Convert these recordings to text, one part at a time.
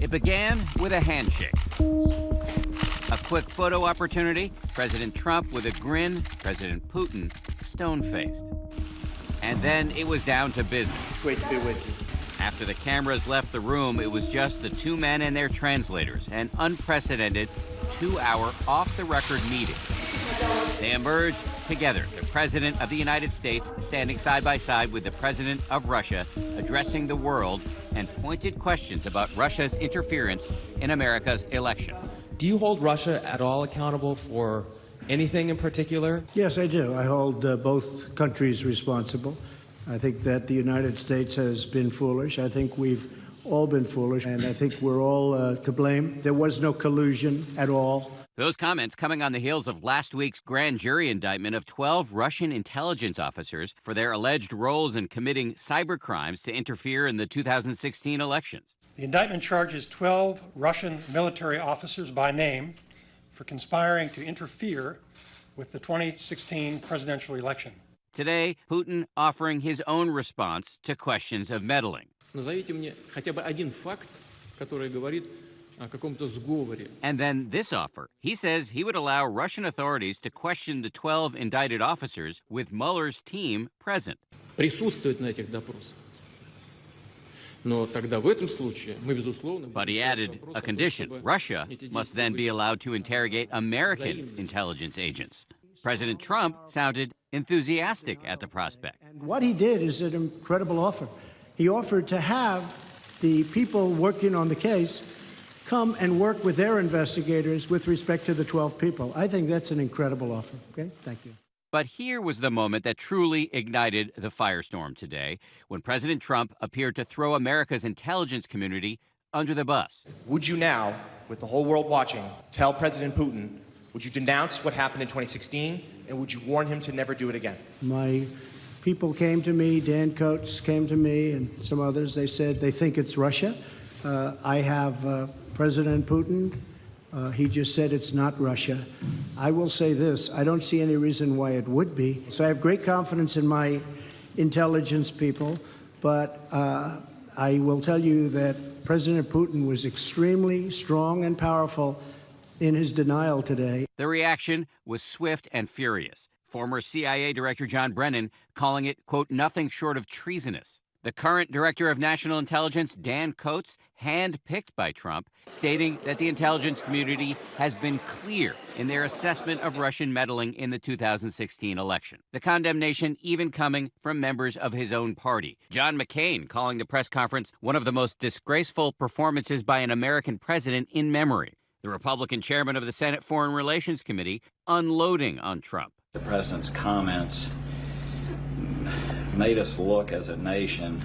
It began with a handshake. A quick photo opportunity, President Trump with a grin, President Putin stone-faced. And then it was down to business. Great to be with you. After the cameras left the room, it was just the two men and their translators, an unprecedented 2-hour off-the-record meeting. They emerged together, the President of the United States standing side by side with the President of Russia, addressing the world, and pointed questions about Russia's interference in America's election. Do you hold Russia at all accountable for anything in particular? Yes, I do. I hold both countries responsible. I think that the United States has been foolish. I think we've all been foolish, and I think we're all to blame. There was no collusion at all. Those comments coming on the heels of last week's grand jury indictment of 12 Russian intelligence officers for their alleged roles in committing cybercrimes to interfere in the 2016 elections. The indictment charges 12 Russian military officers by name for conspiring to interfere with the 2016 presidential election. Today, Putin offering his own response to questions of meddling. Назовите мне хотя бы один факт, который говорит о каком-то сговоре. And then this offer. He says he would allow Russian authorities to question the 12 indicted officers with Mueller's team present. Присутствовать на этих допросах. Но тогда в этом случае мы, безусловно... But he added a condition. Russia must then be allowed to interrogate American intelligence agents. President Trump sounded enthusiastic at the prospect. And what he did is an incredible offer. He offered to have the people working on the case come and work with their investigators with respect to the 12 people. I think that's an incredible offer. Okay, thank you. But here was the moment that truly ignited the firestorm today, when President Trump appeared to throw America's intelligence community under the bus. Would you now, with the whole world watching, tell President Putin, would you denounce what happened in 2016, and would you warn him to never do it again? My people came to me, Dan Coates came to me, and some others. They said they think it's Russia. I have President Putin. He just said it's not Russia. I will say this, I don't see any reason why it would be. So I have great confidence in my intelligence people, but I will tell you that President Putin was extremely strong and powerful in his denial today. The reaction was swift and furious. Former CIA Director John Brennan calling it, quote, nothing short of treasonous. The current Director of National Intelligence, Dan Coates, hand-picked by Trump, stating that the intelligence community has been clear in their assessment of Russian meddling in the 2016 election. The condemnation even coming from members of his own party. John McCain calling the press conference one of the most disgraceful performances by an American president in memory. The Republican chairman of the Senate Foreign Relations Committee unloading on Trump. The president's comments made us look as a nation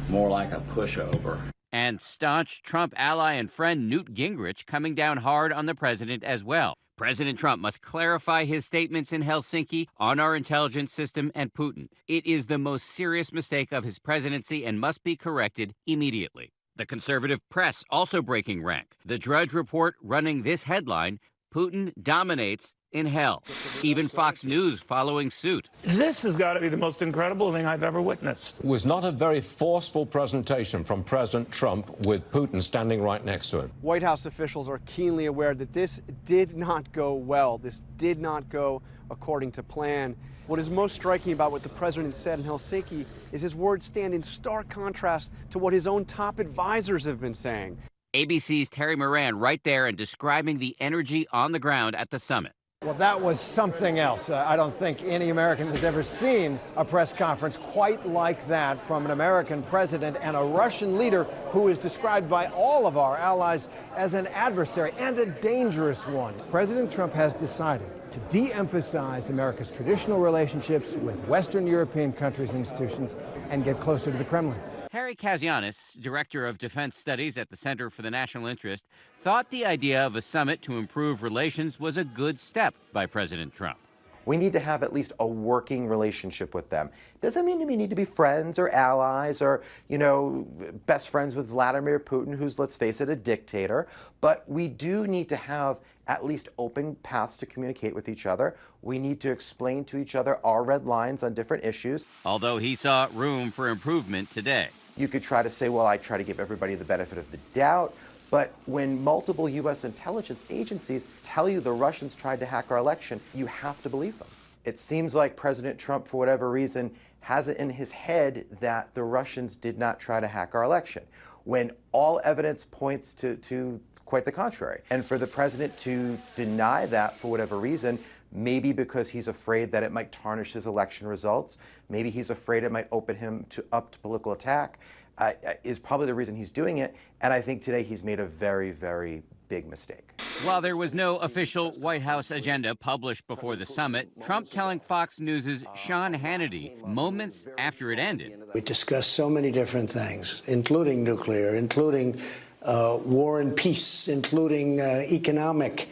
more like a pushover. And staunch Trump ally and friend Newt Gingrich coming down hard on the president as well. President Trump must clarify his statements in Helsinki on our intelligence system and Putin. It is the most serious mistake of his presidency and must be corrected immediately. The conservative press also breaking rank. The Drudge Report running this headline, Putin dominates in hell. Even Fox News following suit. This has got to be the most incredible thing I've ever witnessed. It was not a very forceful presentation from President Trump with Putin standing right next to him. White House officials are keenly aware that this did not go well. This did not go according to plan. What is most striking about what the president said in Helsinki is his words stand in stark contrast to what his own top advisors have been saying. ABC's Terry Moran right there and describing the energy on the ground at the summit. Well, that was something else. I don't think any American has ever seen a press conference quite like that from an American president and a Russian leader who is described by all of our allies as an adversary and a dangerous one. President Trump has decided to de-emphasize America's traditional relationships with Western European countries and institutions and get closer to the Kremlin. Harry Kazianis, Director of Defense Studies at the Center for the National Interest, thought the idea of a summit to improve relations was a good step by President Trump. We need to have at least a working relationship with them. Doesn't mean we need to be friends or allies or, best friends with Vladimir Putin, who's, let's face it, a dictator. But we do need to have at least open paths to communicate with each other. We need to explain to each other our red lines on different issues. Although he saw room for improvement today. You could try to say, well, I try to give everybody the benefit of the doubt. But when multiple U.S. intelligence agencies tell you the Russians tried to hack our election, you have to believe them. It seems like President Trump, for whatever reason, has it in his head that the Russians did not try to hack our election, when all evidence points to quite the contrary. And for the president to deny that for whatever reason, maybe because he's afraid that it might tarnish his election results, maybe he's afraid it might open him up to political attack, is probably the reason he's doing it. And I think today he's made a very, very big mistake. While there was no official White House agenda published before the summit, Trump telling Fox News' Sean Hannity moments after it ended. We discussed so many different things, including nuclear, including war and peace, including economic,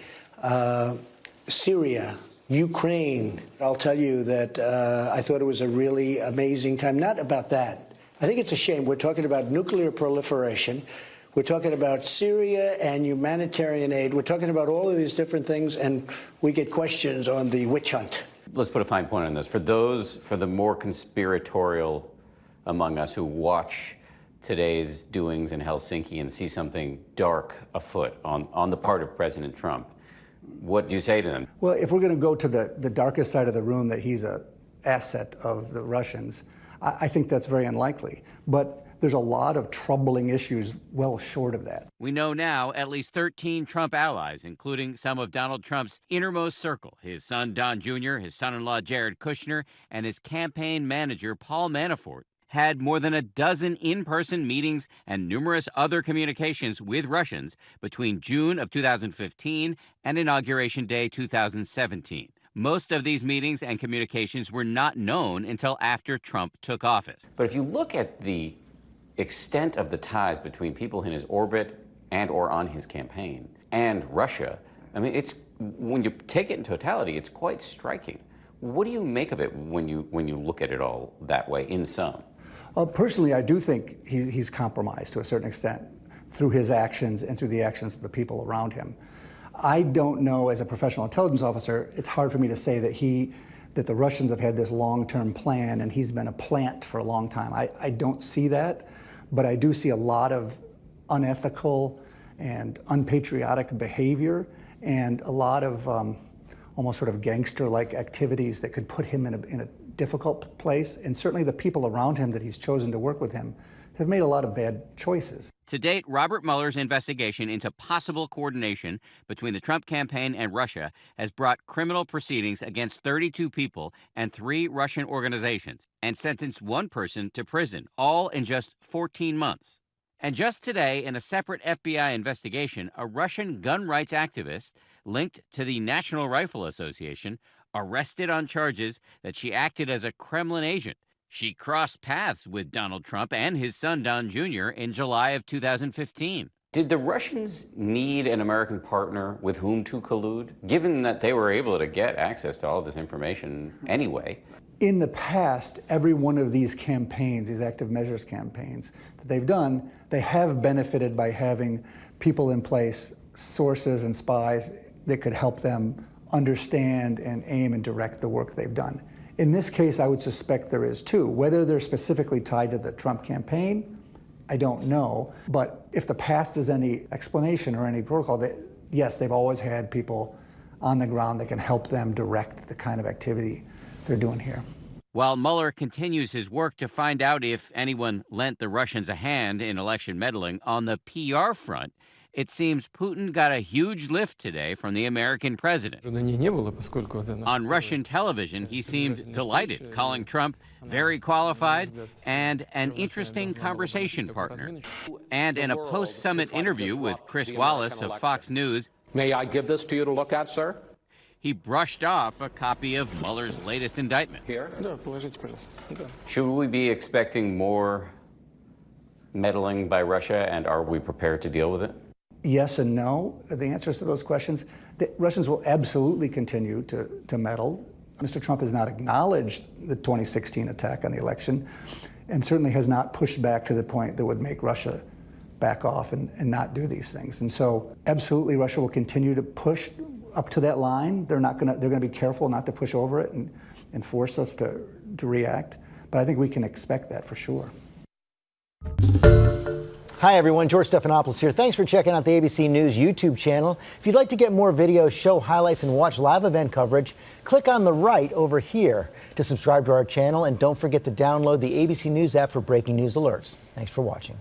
Syria, Ukraine. I'll tell you that I thought it was a really amazing time. Not about that. I think it's a shame. We're talking about nuclear proliferation. We're talking about Syria and humanitarian aid. We're talking about all of these different things, and we get questions on the witch hunt. Let's put a fine point on this. For the more conspiratorial among us who watch today's doings in Helsinki and see something dark afoot on the part of President Trump, what do you say to them? Well, if we're going to go to the darkest side of the room, that he's an asset of the Russians, I think that's very unlikely. But there's a lot of troubling issues well short of that. We know now at least 13 Trump allies, including some of Donald Trump's innermost circle, his son Don Jr., his son-in-law Jared Kushner, and his campaign manager Paul Manafort, had more than a dozen in-person meetings and numerous other communications with Russians between June of 2015 and Inauguration Day 2017. Most of these meetings and communications were not known until after Trump took office. But if you look at the extent of the ties between people in his orbit and or on his campaign and Russia, I mean, when you take it in totality, it's quite striking. What do you make of it when you look at it all that way, in sum? Personally, I do think he's compromised to a certain extent through his actions and through the actions of the people around him. I don't know, as a professional intelligence officer, it's hard for me to say that the Russians have had this long-term plan and he's been a plant for a long time. I don't see that, but I do see a lot of unethical and unpatriotic behavior and a lot of almost sort of gangster-like activities that could put him in a difficult place. And certainly the people around him that he's chosen to work with him have made a lot of bad choices. To date, Robert Mueller's investigation into possible coordination between the Trump campaign and Russia has brought criminal proceedings against 32 people and 3 Russian organizations and sentenced 1 person to prison, all in just 14 months. And just today, in a separate FBI investigation, a Russian gun rights activist linked to the National Rifle Association arrested on charges that she acted as a Kremlin agent. She crossed paths with Donald Trump and his son Don Jr. in July of 2015. Did the Russians need an American partner with whom to collude, given that they were able to get access to all of this information anyway? In the past, every one of these campaigns, these active measures campaigns that they've done, they have benefited by having people in place, sources and spies that could help them understand and aim and direct the work they've done. In this case, I would suspect there is too. Whether they're specifically tied to the Trump campaign, I don't know. But if the past is any explanation or any protocol, yes, they've always had people on the ground that can help them direct the kind of activity they're doing here. While Mueller continues his work to find out if anyone lent the Russians a hand in election meddling, on the PR front, it seems Putin got a huge lift today from the American president. On Russian television, he seemed delighted, calling Trump very qualified and an interesting conversation partner. And in a post-summit interview with Chris Wallace of Fox News, "May I give this to you to look at, sir?" he brushed off a copy of Mueller's latest indictment. Here? Should we be expecting more meddling by Russia, and are we prepared to deal with it? Yes and no. The answers to those questions, the Russians will absolutely continue to meddle. Mr. Trump has not acknowledged the 2016 attack on the election and certainly has not pushed back to the point that would make Russia back off and not do these things. And so absolutely Russia will continue to push up to that line. They're going to be careful not to push over it and force us to react. But I think we can expect that for sure. Hi everyone, George Stephanopoulos here. Thanks for checking out the ABC News YouTube channel. If you'd like to get more videos, show highlights, and watch live event coverage, click on the right over here to subscribe to our channel, and don't forget to download the ABC News app for breaking news alerts. Thanks for watching.